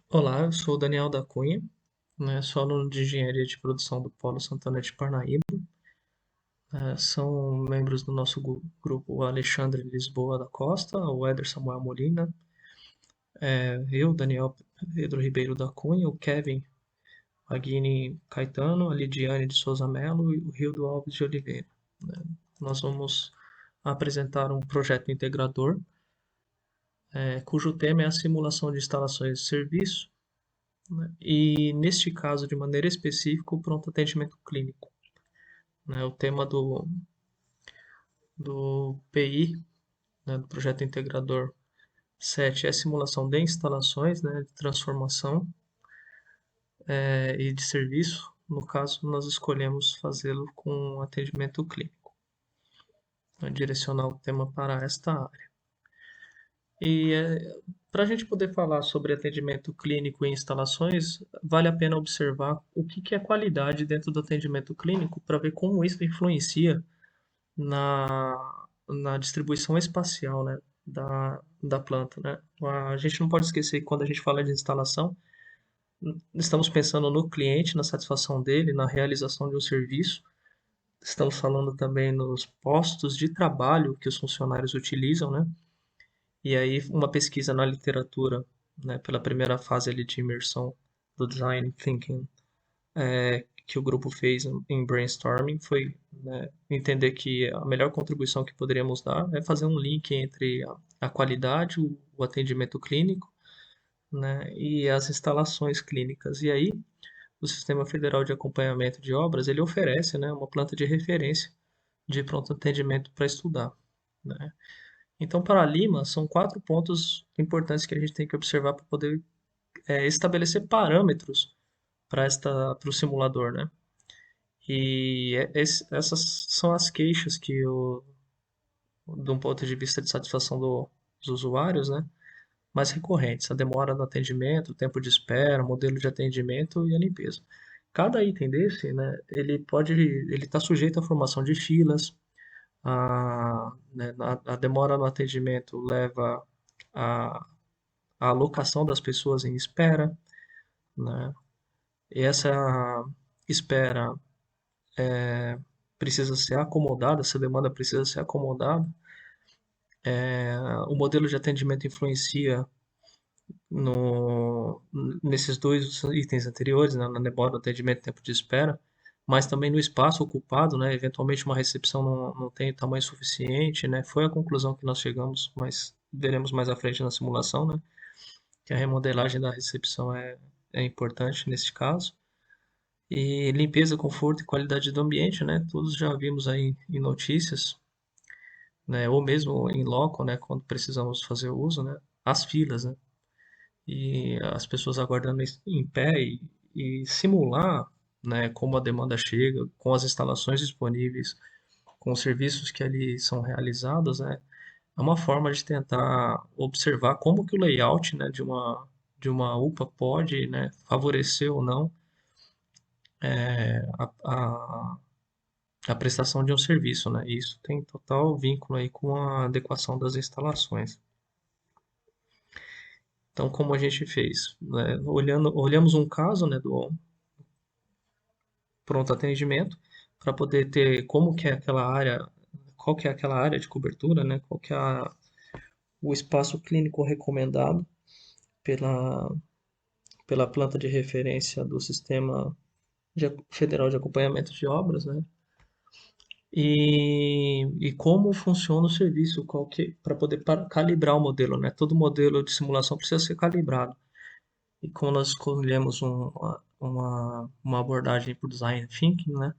Olá, eu sou o Daniel da Cunha, né, sou aluno de Engenharia de Produção do Polo Santana de Parnaíba. São membros do nosso grupo o Alexandre Lisboa da Costa, o Éder Samuel Molina, eu, Daniel Pedro Ribeiro da Cunha, o Kevin Aguini Caetano, a Lidiane de Souza Melo e o Rildo Alves de Oliveira. Nós vamos apresentar um projeto integrador, cujo tema é a simulação de instalações de serviço, né, e, neste caso, de maneira específica, o pronto atendimento clínico. Né? O tema do PI, né, do Projeto Integrador 7, é simulação de instalações, né, de transformação e de serviço. No caso, nós escolhemos fazê-lo com atendimento clínico, né, direcionar o tema para esta área. E para a gente poder falar sobre atendimento clínico e instalações, vale a pena observar o que é qualidade dentro do atendimento clínico para ver como isso influencia na distribuição espacial, né, da planta, né? A gente não pode esquecer que quando a gente fala de instalação, estamos pensando no cliente, na satisfação dele, na realização de um serviço. Estamos falando também nos postos de trabalho que os funcionários utilizam, né? E aí uma pesquisa na literatura, né, pela primeira fase ali de imersão do design thinking, que o grupo fez em brainstorming foi, né, entender que a melhor contribuição que poderíamos dar é fazer um link entre a qualidade, o atendimento clínico, né, e as instalações clínicas. E aí, o Sistema Federal de Acompanhamento de Obras, ele oferece, né, uma planta de referência de pronto atendimento para estudar, né. Então, para Lima, são 4 pontos importantes que a gente tem que observar para poder estabelecer parâmetros para o simulador, né? E essas são as queixas que de um ponto de vista de satisfação dos usuários, né, mais recorrentes: a demora no atendimento, o tempo de espera, o modelo de atendimento e a limpeza. Cada item desse, né, ele está sujeito à formação de filas, a demora no atendimento leva à, à alocação das pessoas em espera, né, e essa espera precisa ser acomodada, essa demanda precisa ser acomodada. O modelo de atendimento influencia no, nesses dois itens anteriores, né, na demora do atendimento e tempo de espera, mas também no espaço ocupado, né, eventualmente uma recepção não tem tamanho suficiente, né, foi a conclusão que nós chegamos, mas veremos mais à frente na simulação, né, que a remodelagem da recepção é importante nesse caso. E limpeza, conforto e qualidade do ambiente, né, todos já vimos aí em notícias, né, ou mesmo em loco, né, quando precisamos fazer uso, né, as filas, né, e as pessoas aguardando em pé e simular, né, como a demanda chega, com as instalações disponíveis, com os serviços que ali são realizados, né, é uma forma de tentar observar como que o layout, né, de uma UPA pode, né, favorecer ou não a prestação de um serviço, né? E isso tem total vínculo aí com a adequação das instalações. Então, como a gente fez, né? Olhamos um caso, né, do pronto atendimento para poder ter como que é aquela área, qual que é aquela área de cobertura, né? Qual que é o espaço clínico recomendado pela, pela planta de referência do Sistema Federal de Acompanhamento de Obras, né? E como funciona o serviço, para poder calibrar o modelo, né? Todo modelo de simulação precisa ser calibrado. E como nós escolhemos uma abordagem por design thinking, né?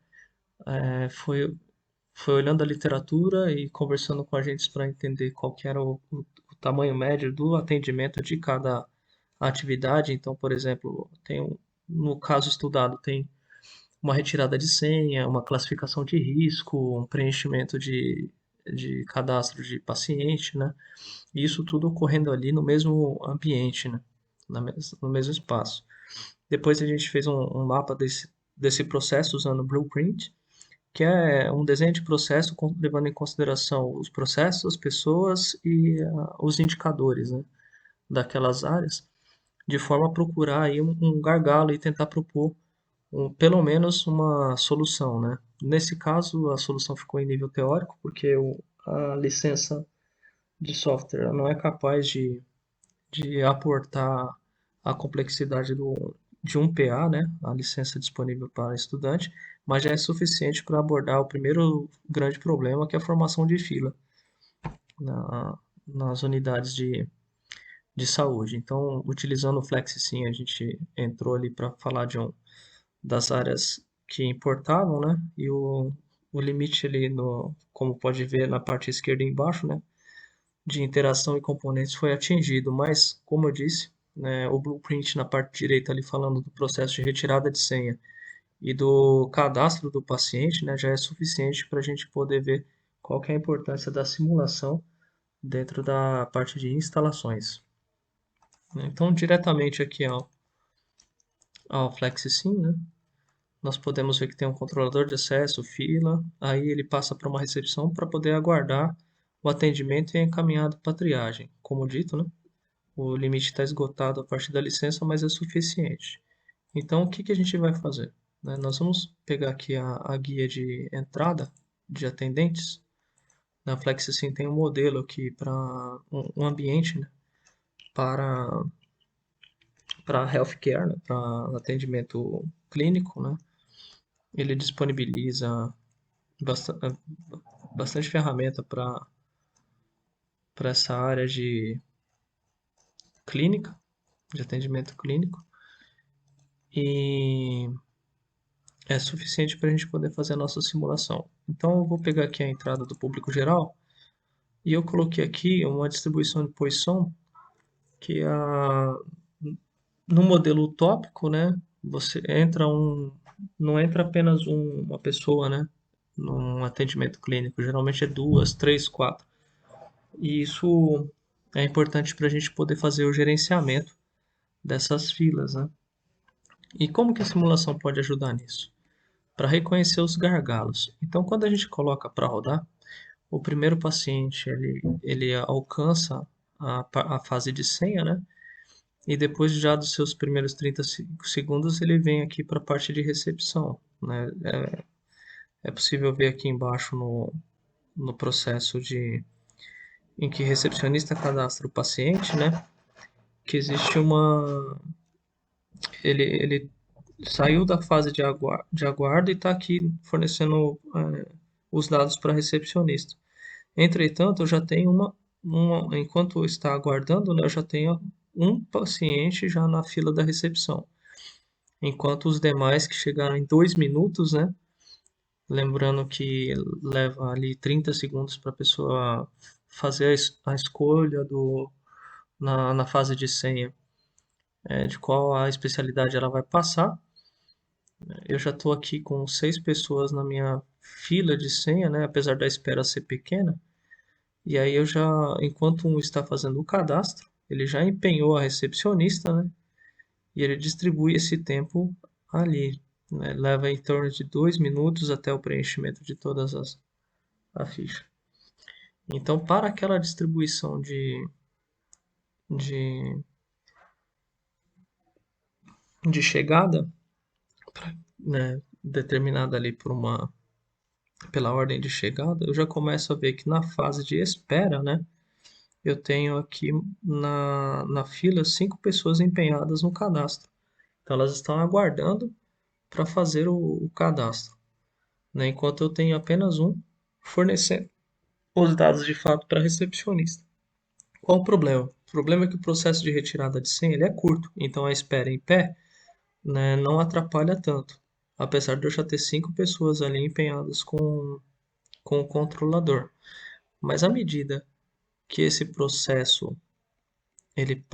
Foi olhando a literatura e conversando com agentes para entender qual que era o tamanho médio do atendimento de cada atividade. Então, por exemplo, no caso estudado, tem uma retirada de senha, uma classificação de risco, um preenchimento de cadastro de paciente, né? E isso tudo ocorrendo ali no mesmo ambiente, né? No mesmo espaço. Depois a gente fez um mapa desse processo usando o Blueprint, que é um desenho de processo levando em consideração os processos, as pessoas e os indicadores, né, daquelas áreas. de forma a procurar aí um gargalo e tentar propor pelo menos uma solução, né? Nesse caso, a solução ficou em nível teórico, porque a licença de software não é capaz de aportar a complexidade de um PA, né? A licença disponível para estudante, mas já é suficiente para abordar o primeiro grande problema, que é a formação de fila nas unidades de saúde. Então, utilizando o FlexiSim, a gente entrou ali para falar das áreas que importavam, né? E o limite ali, como pode ver na parte esquerda embaixo, né? De interação e componentes foi atingido, mas, como eu disse, né, o blueprint na parte direita ali falando do processo de retirada de senha e do cadastro do paciente, né, já é suficiente para a gente poder ver qual que é a importância da simulação dentro da parte de instalações. Então, diretamente aqui ao FlexiSim, né, nós podemos ver que tem um controlador de acesso, fila, aí ele passa para uma recepção para poder aguardar o atendimento e é encaminhado para triagem. Como dito, né, o limite está esgotado a partir da licença, mas é suficiente. Então, o que que a gente vai fazer? Né? Nós vamos pegar aqui a guia de entrada de atendentes. Na FlexiSim tem um modelo aqui para um ambiente, né? para, para healthcare, né? Para atendimento clínico. Né? Ele disponibiliza bastante, bastante ferramenta para essa área de clínica, de atendimento clínico. E é suficiente para a gente poder fazer a nossa simulação. Então, eu vou pegar aqui a entrada do público geral e eu coloquei aqui uma distribuição de Poisson que no modelo utópico, né, você entra não entra apenas uma pessoa, né, num atendimento clínico. Geralmente é duas, três, quatro. E isso é importante para a gente poder fazer o gerenciamento dessas filas, né? E como que a simulação pode ajudar nisso? Para reconhecer os gargalos. Então, quando a gente coloca para rodar, o primeiro paciente ele alcança a fase de senha, né? E depois já dos seus primeiros 30 segundos ele vem aqui para a parte de recepção, né? É possível ver aqui embaixo no processo em que recepcionista cadastra o paciente, né? Que existe ele saiu da fase de aguardo e está aqui fornecendo os dados para a recepcionista. Entretanto, eu já tenho enquanto está aguardando, né, eu já tenho um paciente já na fila da recepção. Enquanto os demais que chegaram em 2 minutos, né, lembrando que leva ali 30 segundos para a pessoa fazer a escolha na fase de senha, de qual a especialidade ela vai passar. Eu já estou aqui com 6 pessoas na minha fila de senha, né, apesar da espera ser pequena. E aí enquanto um está fazendo o cadastro, ele já empenhou a recepcionista, né? E ele distribui esse tempo ali, né? Leva em torno de 2 minutos até o preenchimento de todas a ficha. Então, para aquela distribuição de, de chegada, né, determinada ali pela ordem de chegada, eu já começo a ver que na fase de espera, né, eu tenho aqui na fila 5 pessoas empenhadas no cadastro. Então elas estão aguardando para fazer o cadastro, né? Enquanto eu tenho apenas um fornecendo os dados de fato para a recepcionista. Qual o problema? O problema é que o processo de retirada de senha ele é curto, então a espera em pé, né, não atrapalha tanto, apesar de eu já ter 5 pessoas ali empenhadas com o controlador. Mas à medida que esse processo ele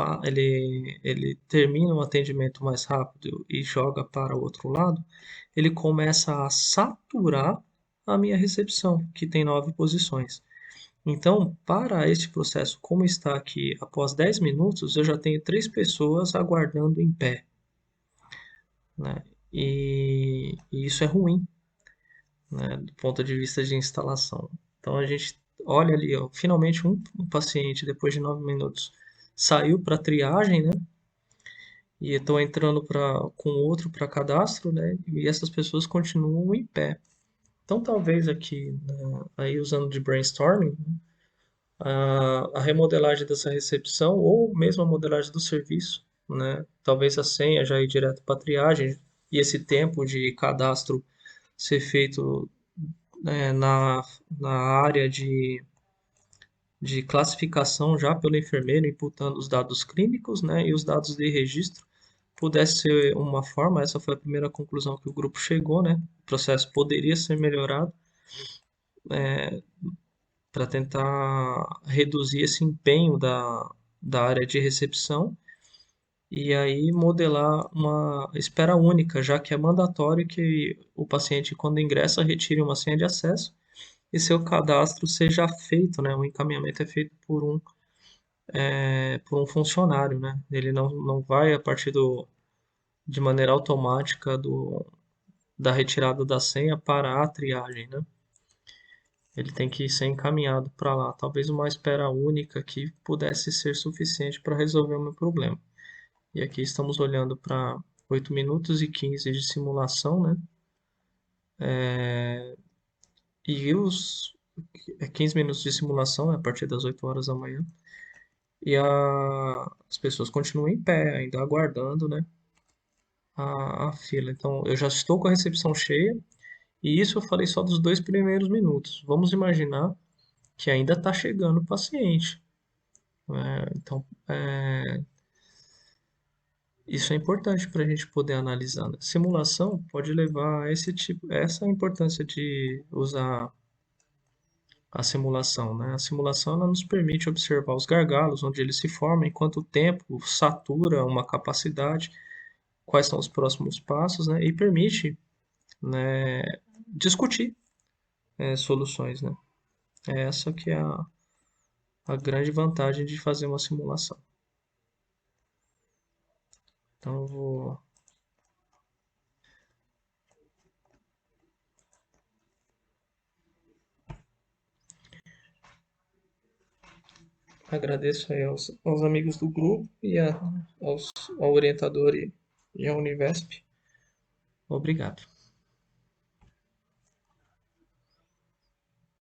termina o atendimento mais rápido e joga para o outro lado, ele começa a saturar a minha recepção, que tem 9 posições. Então, para este processo, como está aqui após 10 minutos, eu já tenho 3 pessoas aguardando em pé, né? E isso é ruim, né, do ponto de vista de instalação. Então a gente olha ali, ó, finalmente um paciente, depois de 9 minutos, saiu para triagem, né? e estão entrando com outro para cadastro, né? E essas pessoas continuam em pé. Então, talvez aqui, né, aí usando de brainstorming, a remodelagem dessa recepção ou mesmo a modelagem do serviço, né? Talvez a senha já ir direto para a triagem e esse tempo de cadastro ser feito na área de classificação já pelo enfermeiro, imputando os dados clínicos, né, e os dados de registro, pudesse ser uma forma, essa foi a primeira conclusão que o grupo chegou, né? O processo poderia ser melhorado para tentar reduzir esse empenho da área de recepção e aí modelar uma espera única, já que é mandatório que o paciente, quando ingressa, retire uma senha de acesso e seu cadastro seja feito, né? O encaminhamento é feito por um funcionário, né? Ele não vai a partir de maneira automática da retirada da senha para a triagem, né? Ele tem que ser encaminhado para lá. Talvez uma espera única aqui pudesse ser suficiente para resolver o meu problema. E aqui estamos olhando para 8 minutos e 15 de simulação, né? E os 15 minutos de simulação é a partir das 8 horas da manhã. E as pessoas continuam em pé, ainda aguardando, né, a fila. Então, eu já estou com a recepção cheia, e isso eu falei só dos 2 primeiros minutos. Vamos imaginar que ainda está chegando o paciente, né? Então, isso é importante para a gente poder analisar, né? Simulação pode levar a essa importância de usar a simulação, né? A simulação ela nos permite observar os gargalos, onde eles se formam, em quanto tempo satura uma capacidade, quais são os próximos passos, né? E permite, né, discutir soluções, né? É essa que é a grande vantagem de fazer uma simulação. Então, eu vou agradeço aí aos amigos do grupo e ao orientador e à Univesp. Obrigado.